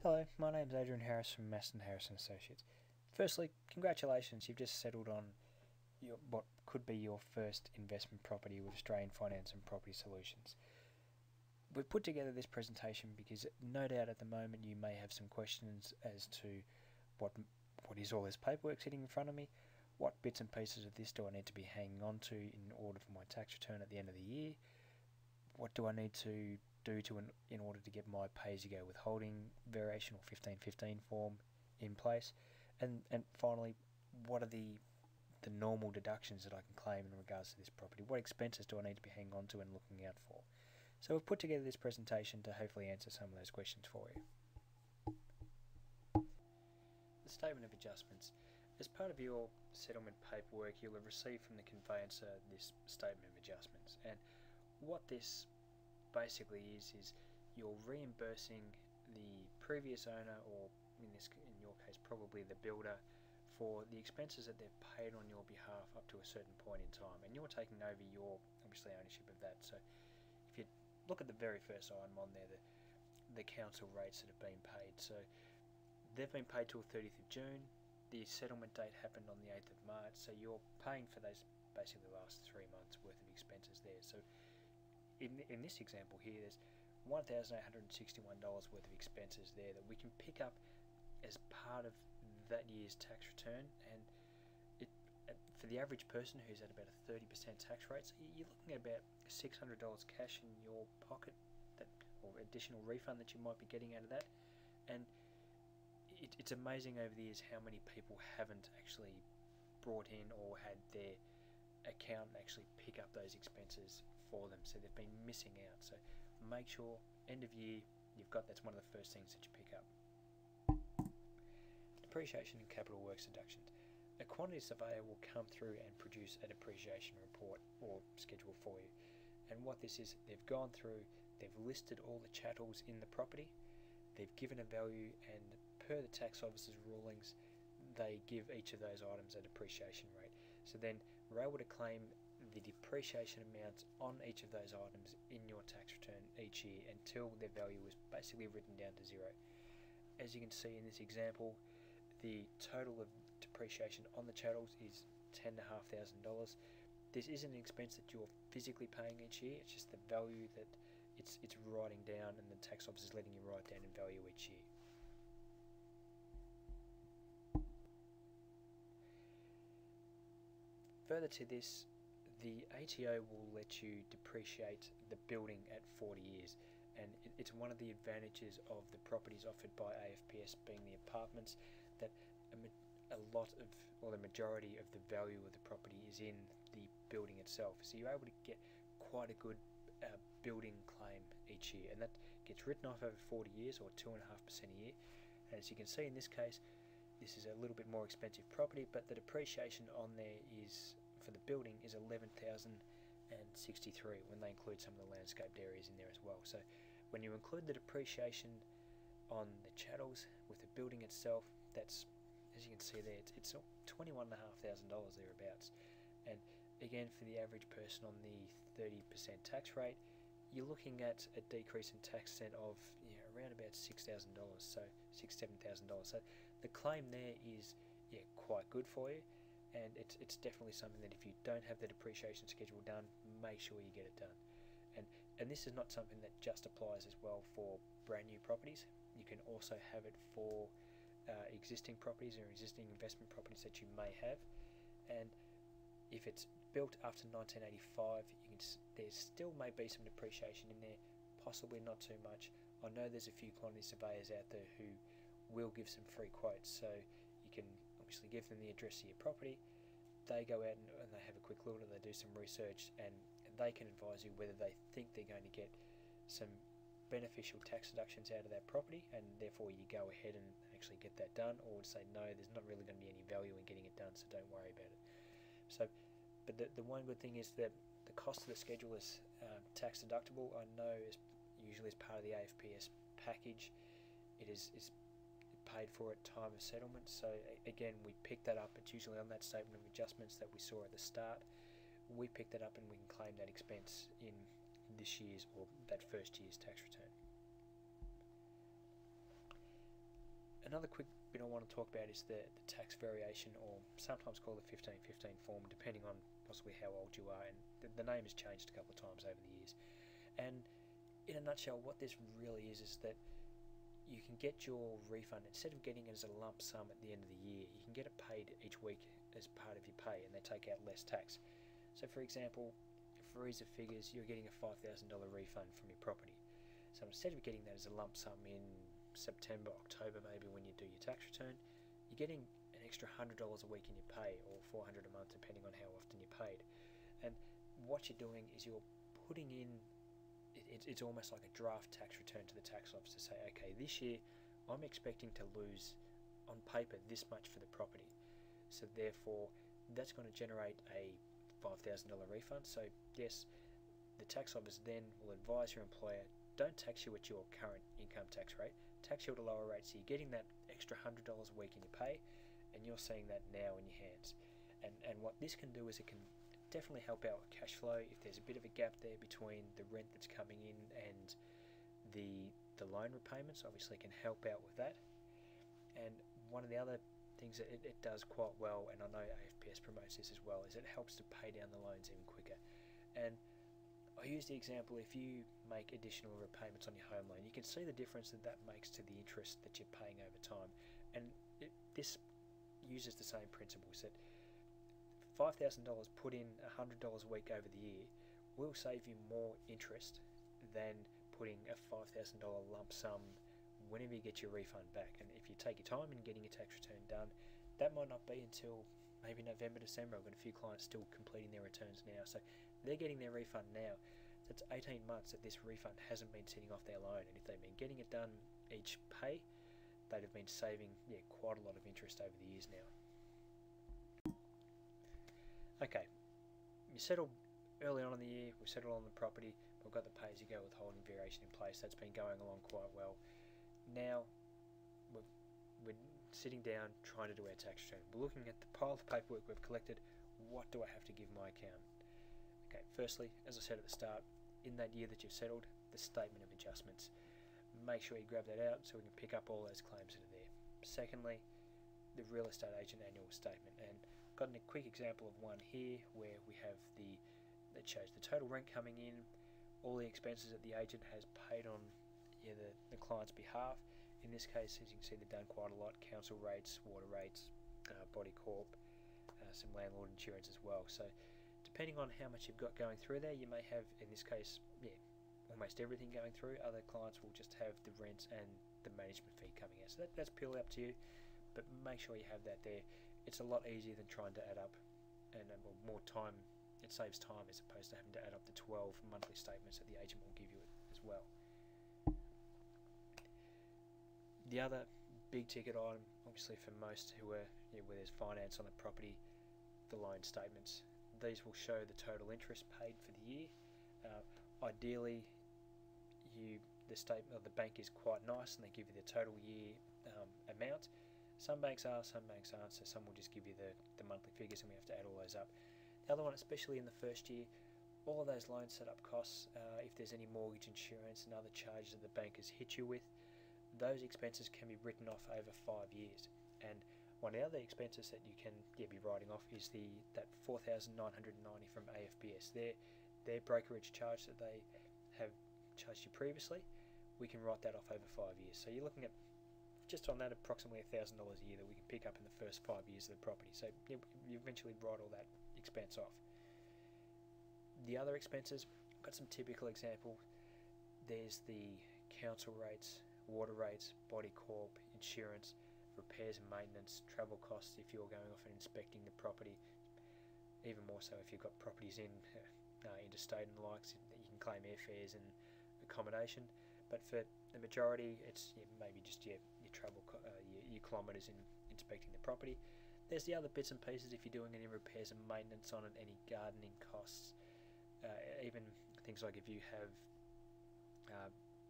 Hello, my name's Adrian Harris from Maston Harris & Associates. Firstly, congratulations, you've just settled on what could be your first investment property with Australian Finance and Property Solutions. We've put together this presentation because no doubt at the moment you may have some questions as to what is all this paperwork sitting in front of me, what bits and pieces of this do I need to be hanging on to in order for my tax return at the end of the year, what do I need to do in order to get my pay-as-you-go withholding variation or 1515 form in place, and finally, what are the normal deductions that I can claim in regards to this property? What expenses do I need to be hanging on to and looking out for? So we've put together this presentation to hopefully answer some of those questions for you. The statement of adjustments. As part of your settlement paperwork, you'll have received from the conveyancer this statement of adjustments, and what this basically is you're reimbursing the previous owner, or in your case probably the builder, for the expenses that they've paid on your behalf up to a certain point in time, and you're taking over your obviously ownership of that. So if you look at the very first item on there, the council rates that have been paid, so they've been paid till 30th of June. The settlement date happened on the 8th of March, so you're paying for those basically the last 3 months worth of expenses there. So in this example here, there's $1,861 worth of expenses there that we can pick up as part of that year's tax return, and for the average person who's at about a 30% tax rate, so you're looking at about $600 cash in your pocket, or additional refund that you might be getting out of that. And it's amazing over the years how many people haven't actually brought in or had their accountant actually pick up those expenses for them, so they've been missing out. So make sure end of year that's one of the first things that you pick up. Depreciation and capital works deductions. A quantity surveyor will come through and produce a depreciation report or schedule for you, and what this is, they've gone through, they've listed all the chattels in the property, they've given a value, and per the tax officer's rulings they give each of those items a depreciation rate. So then we're able to claim the depreciation amounts on each of those items in your tax return each year until their value is basically written down to zero. As you can see in this example, the total of depreciation on the chattels is $10,500. This isn't an expense that you're physically paying each year, it's just the value that it's writing down, and the tax office is letting you write down in value each year. Further to this, the ATO will let you depreciate the building at 40 years, and it's one of the advantages of the properties offered by AFPS, being the apartments, that the majority of the value of the property is in the building itself. So you're able to get quite a good building claim each year, and that gets written off over 40 years, or 2.5% a year. And as you can see in this case, this is a little bit more expensive property, but the depreciation on there is, for the building, is $11,063 when they include some of the landscaped areas in there as well. So when you include the depreciation on the chattels with the building itself, that's, as you can see there, it's $21,500 thereabouts. And again, for the average person on the 30% tax rate, you're looking at a decrease in tax cent of around about $6,000, so $7,000. So the claim there is quite good for you, and it's definitely something that if you don't have the depreciation schedule done, make sure you get it done. And this is not something that just applies as well for brand new properties. You can also have it for existing properties or existing investment properties that you may have. And if it's built after 1985, there still may be some depreciation in there, possibly not too much. I know there's a few quantity surveyors out there who will give some free quotes, so you can obviously give them the address of your property. They go out and they have a quick look, and they do some research, and they can advise you whether they think they're going to get some beneficial tax deductions out of that property, and therefore you go ahead and actually get that done, or say no, there's not really going to be any value in getting it done, so don't worry about it. So, but the one good thing is that the cost of the schedule is tax deductible. I know usually as part of the AFPS package, it is paid for at time of settlement. So again, we pick that up. It's usually on that statement of adjustments that we saw at the start. We pick that up and we can claim that expense in this year's or that first year's tax return. Another quick bit I want to talk about is the tax variation, or sometimes called the 1515 form, depending on possibly how old you are, and the name has changed a couple of times over the years. And in a nutshell, what this really is that you can get your refund, instead of getting it as a lump sum at the end of the year, you can get it paid each week as part of your pay, and they take out less tax. So for example, for ease of figures, you're getting a $5,000 refund from your property. So instead of getting that as a lump sum in September, October maybe when you do your tax return, you're getting an extra $100 a week in your pay, or $400 a month depending on how often you're paid. And what you're doing is you're putting in, it's almost like a draft tax return to the tax office to say, okay, this year I'm expecting to lose on paper this much for the property, so therefore that's going to generate a $5,000 refund. So yes, the tax office then will advise your employer, don't tax you at your current income tax rate, tax you at a lower rate, so you're getting that extra $100 a week in your pay, and you're seeing that now in your hands. And what this can do is it can definitely help out with cash flow. If there's a bit of a gap there between the rent that's coming in and the loan repayments, obviously it can help out with that. And one of the other things that it does quite well, and I know AFPS promotes this as well, is it helps to pay down the loans even quicker. And I use the example, if you make additional repayments on your home loan, you can see the difference that makes to the interest that you're paying over time. And this uses the same principles, that $5,000 put in $100 a week over the year will save you more interest than putting a $5,000 lump sum whenever you get your refund back. And if you take your time in getting your tax return done, that might not be until maybe November, December. I've got a few clients still completing their returns now, so they're getting their refund now. That's 18 months that this refund hasn't been sitting off their loan, and if they've been getting it done each pay, they'd have been saving quite a lot of interest over the years now. Okay, you settled early on in the year, we settled on the property, we've got the pay-as-you-go withholding variation in place. That's been going along quite well. Now we're sitting down trying to do our tax return. We're looking at the pile of paperwork we've collected. What do I have to give my accountant? Okay, firstly, as I said at the start, in that year that you've settled, the statement of adjustments. Make sure you grab that out so we can pick up all those claims that are there. Secondly, the real estate agent annual statement, and got a quick example of one here where we have that shows the total rent coming in, all the expenses that the agent has paid on the client's behalf. In this case, as you can see, they've done quite a lot: council rates, water rates, body corp, some landlord insurance as well. So depending on how much you've got going through there, you may have, in this case, almost everything going through. Other clients will just have the rents and the management fee coming out. So that's purely up to you, but make sure you have that there. It's a lot easier than trying to add up, and more time. It saves time as opposed to having to add up the 12 monthly statements that the agent will give you as well. The other big ticket item, obviously for most who are where there's finance on the property, the loan statements. These will show the total interest paid for the year. Ideally, the statement of the bank is quite nice, and they give you the total year amount. Some banks are, some banks aren't, so some will just give you the monthly figures, and we have to add all those up. The other one, especially in the first year, all of those loan setup costs, if there's any mortgage insurance and other charges that the bank has hit you with, those expenses can be written off over 5 years. And one of the other expenses that you can be writing off is that $4,990 from AFPS. Their brokerage charge that they have charged you previously, we can write that off over 5 years. So you're looking at, just on that, approximately $1,000 a year that we can pick up in the first 5 years of the property. So you eventually write all that expense off. The other expenses, I've got some typical examples. There's the council rates, water rates, body corp, insurance, repairs and maintenance, travel costs if you're going off and inspecting the property. Even more so if you've got properties interstate and the likes, that you can claim airfares and accommodation. But for the majority, it's maybe just your travel, your kilometres in inspecting the property. There's the other bits and pieces if you're doing any repairs and maintenance on it, any gardening costs, even things like if you have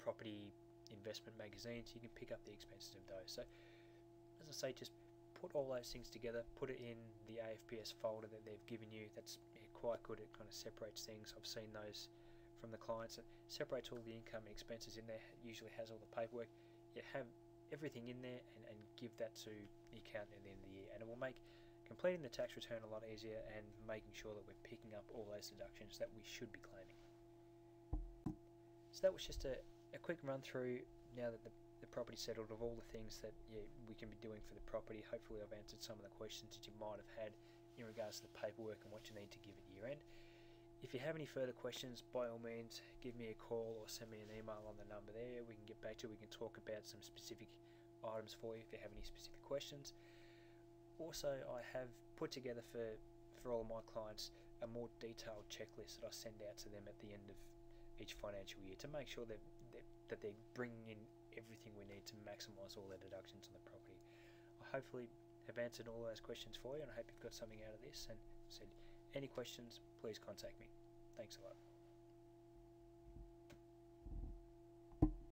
property investment magazines, you can pick up the expenses of those. So as I say, just put all those things together, put it in the AFPS folder that they've given you. That's quite good. It kind of separates things. I've seen those from the clients. It separates all the income and expenses in there, usually has all the paperwork. You have everything in there and give that to the accountant at the end of the year, and it will make completing the tax return a lot easier and making sure that we're picking up all those deductions that we should be claiming. So that was just a quick run through, now that the property settled, of all the things that we can be doing for the property. Hopefully I've answered some of the questions that you might have had in regards to the paperwork and what you need to give at year end. If you have any further questions, by all means give me a call or send me an email on the number there. We can get back to it. We can talk about some specific items for you if you have any specific questions. Also, I have put together for all of my clients a more detailed checklist that I send out to them at the end of each financial year to make sure that they're bringing in everything we need to maximise all their deductions on the property. I hopefully have answered all those questions for you, and I hope you've got something out of this. And said, any questions, please contact me. Thanks a lot.